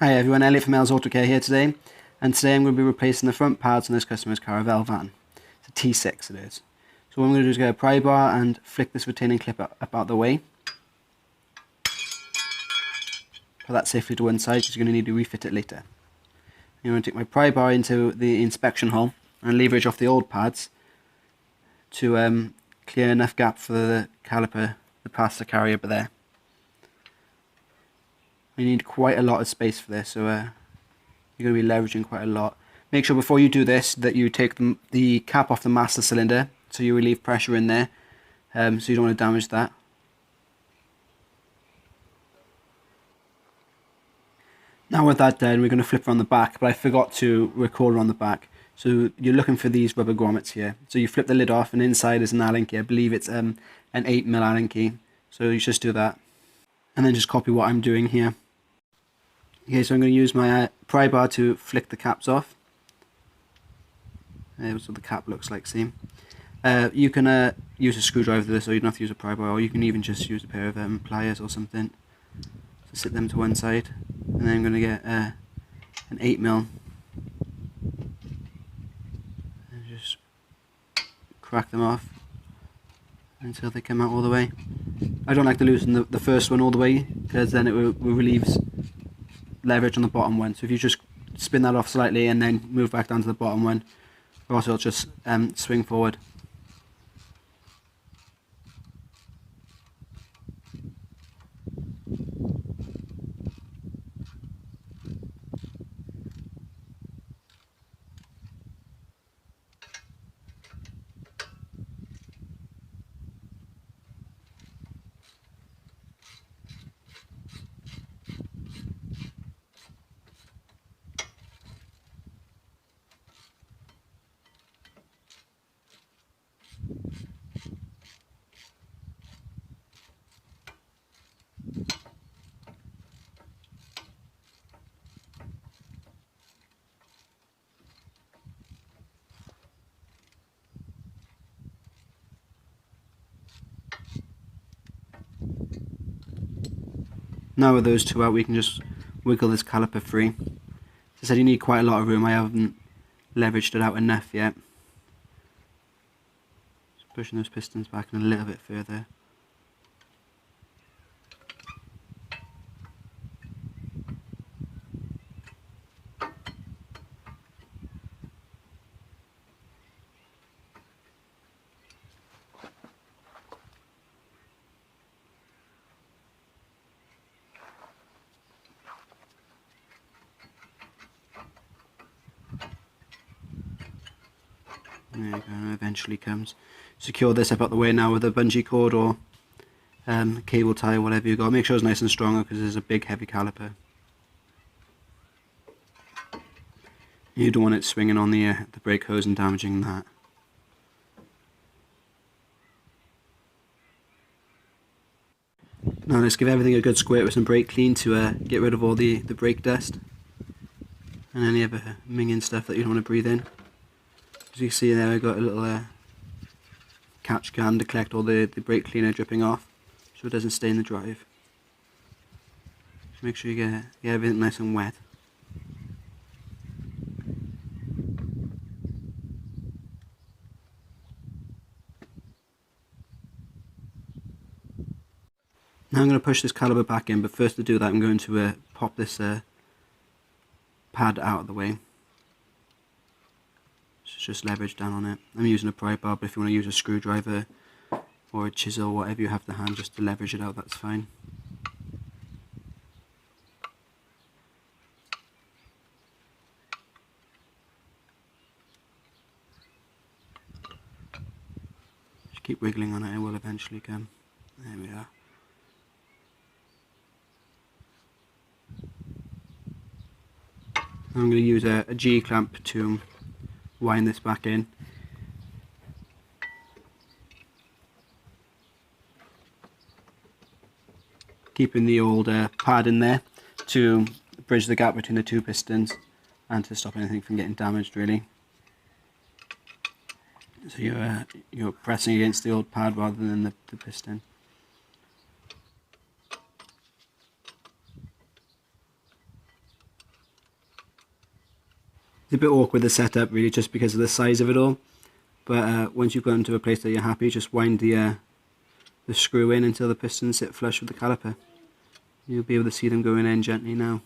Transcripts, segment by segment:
Hi everyone, Elliot from Mel's Auto Care here today, and today I'm going to be replacing the front pads on this customer's Caravelle van. It's a T6 it is. So what I'm going to do is get a pry bar and flick this retaining clip up out the way. Put that safely to one side because you're going to need to refit it later. I'm going to take my pry bar into the inspection hole and leverage off the old pads to clear enough gap for the caliper to pass the carrier over there. You need quite a lot of space for this, so you're going to be leveraging quite a lot. Make sure before you do this that you take the cap off the master cylinder so you relieve pressure in there, so you don't want to damage that. Now with that done, we're going to flip around the back, but I forgot to record on the back. So you're looking for these rubber grommets here. So you flip the lid off and inside is an Allen key. I believe it's an 8mm Allen key. So you just do that. And then just copy what I'm doing here. Okay, so I'm going to use my pry bar to flick the caps off. That's what the cap looks like, see? You can use a screwdriver for this, or you don't have to use a pry bar, or you can even just use a pair of pliers or something to sit them to one side. And then I'm going to get an 8mm and just crack them off until they come out all the way. I don't like to loosen the first one all the way because then it relieves leverage on the bottom one. So if you just spin that off slightly and then move back down to the bottom one, or else it'll just swing forward. Now with those two out, we can just wiggle this caliper free. As I said, you need quite a lot of room. I haven't leveraged it out enough yet. Just pushing those pistons back in a little bit further. There you go, and eventually comes. Secure this up out the way now with a bungee cord or cable tie, whatever you got. Make sure it's nice and strong because it's a big heavy caliper. You don't want it swinging on the brake hose and damaging that. Now let's give everything a good squirt with some brake clean to get rid of all the brake dust and any other minging stuff that you don't want to breathe in. As you can see there, I've got a little catch can to collect all the brake cleaner dripping off so it doesn't stain the drive. Just make sure you get everything nice and wet. Now I'm going to push this caliper back in, but first to do that I'm going to pop this pad out of the way. Just leverage down on it. I'm using a pry bar, but if you want to use a screwdriver or a chisel, whatever you have to hand, just to leverage it out, that's fine. Just keep wiggling on it, it will eventually come. There we are. I'm going to use a G-clamp to wind this back in. Keeping the old pad in there to bridge the gap between the two pistons and to stop anything from getting damaged really. So you're pressing against the old pad rather than the piston. It's a bit awkward the setup really, just because of the size of it all. But once you've gone to a place that you're happy, just wind the screw in until the pistons sit flush with the caliper. You'll be able to see them going in gently now.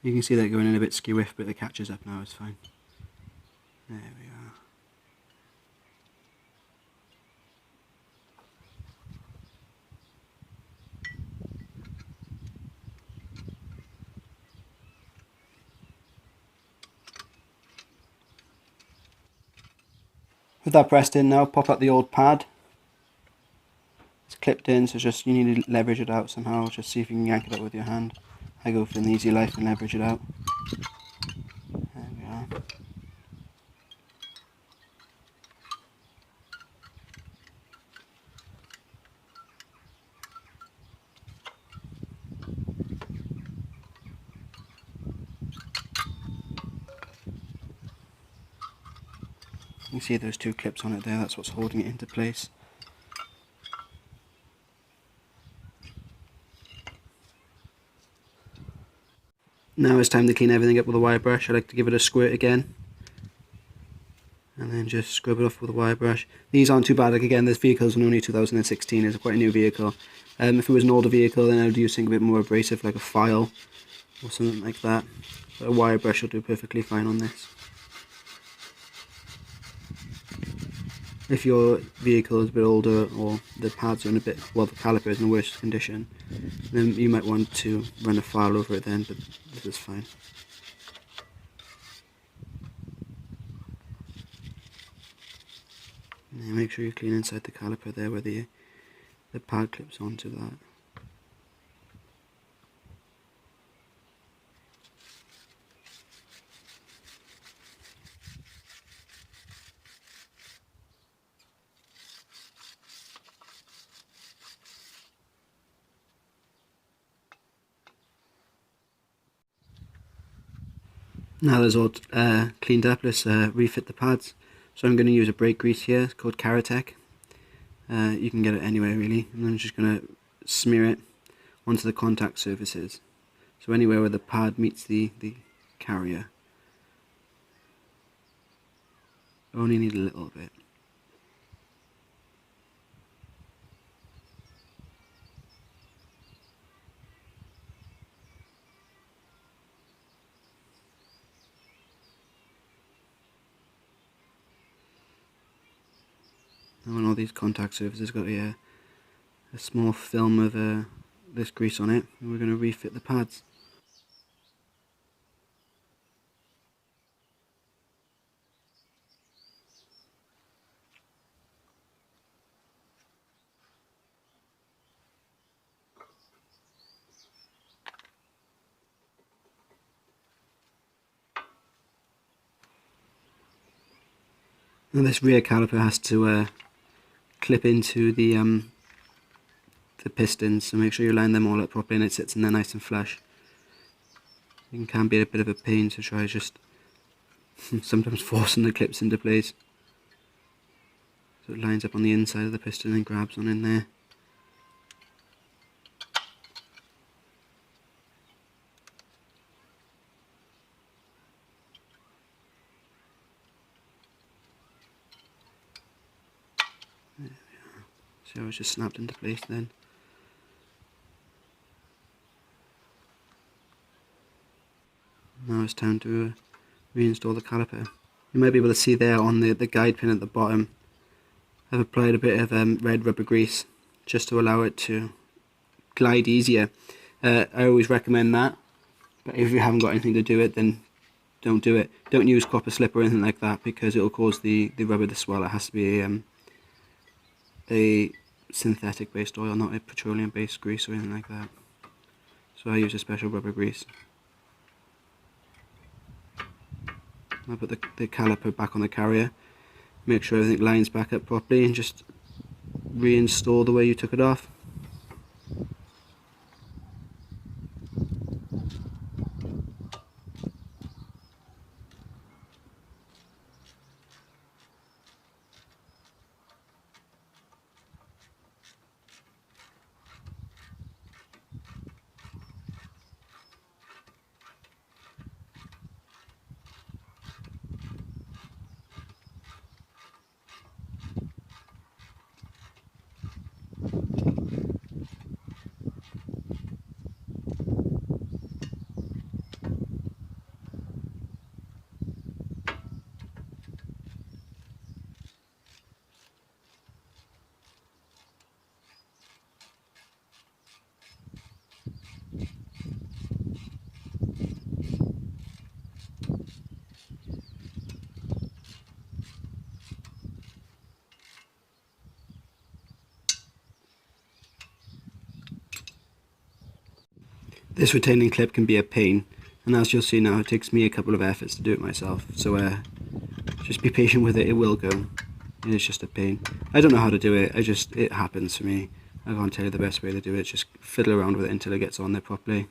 You can see that going in a bit skew-iff, but it catches up now, it's fine. There we are. With that pressed in now, pop up the old pad. It's clipped in, so just you need to leverage it out somehow. Just see if you can yank it out with your hand. I go for an easy life and leverage it out. There we are. You can see those two clips on it there, that's what's holding it into place. Now it's time to clean everything up with a wire brush. I like to give it a squirt again. And then just scrub it off with a wire brush. These aren't too bad. Like again, this vehicle's only 2016. It's quite a new vehicle. If it was an older vehicle, then I would use something a bit more abrasive, like a file or something like that. But a wire brush will do perfectly fine on this. If your vehicle is a bit older, or the pads are in a bit, well, the caliper is in a worse condition, then you might want to run a file over it then, but this is fine. Now make sure you clean inside the caliper there where the pad clips onto that. Now that's all cleaned up, let's refit the pads. So I'm going to use a brake grease here, it's called Caravelle. You can get it anywhere really, and I'm just going to smear it onto the contact surfaces. So anywhere where the pad meets the carrier. Only need a little bit. And on all these contact surfaces got a small film of this grease on it, and we're going to refit the pads. Now this rear caliper has to clip into the pistons, so make sure you line them all up properly and it sits in there nice and flush. It can be a bit of a pain to try just sometimes forcing the clips into place. So it lines up on the inside of the piston and grabs on in there. There we are. So it's just snapped into place then. Now it's time to reinstall the caliper. You might be able to see there on the guide pin at the bottom, I've applied a bit of red rubber grease just to allow it to glide easier. I always recommend that, but if you haven't got anything to do it, then don't do it. Don't use copper slip or anything like that, because it will cause the rubber to swell. It has to be a synthetic based oil, not a petroleum based grease or anything like that. So I use a special rubber grease. I'll put the caliper back on the carrier, make sure everything lines back up properly, and just reinstall the way you took it off. This retaining clip can be a pain, and as you'll see now, it takes me a couple of efforts to do it myself, so just be patient with it. It will go. It's just a pain. I don't know how to do it, it happens for me. I can't tell you the best way to do it. Just fiddle around with it until it gets on there properly.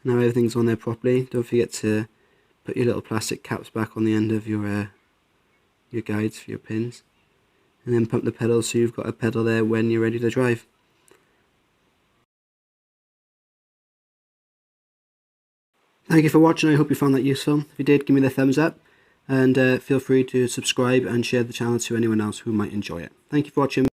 Now everything's on there properly. Don't forget to put your little plastic caps back on the end of your guides for your pins, and then pump the pedals so you've got a pedal there when you're ready to drive. Thank you for watching. I hope you found that useful. If you did, give me the thumbs up, and feel free to subscribe and share the channel to anyone else who might enjoy it. Thank you for watching.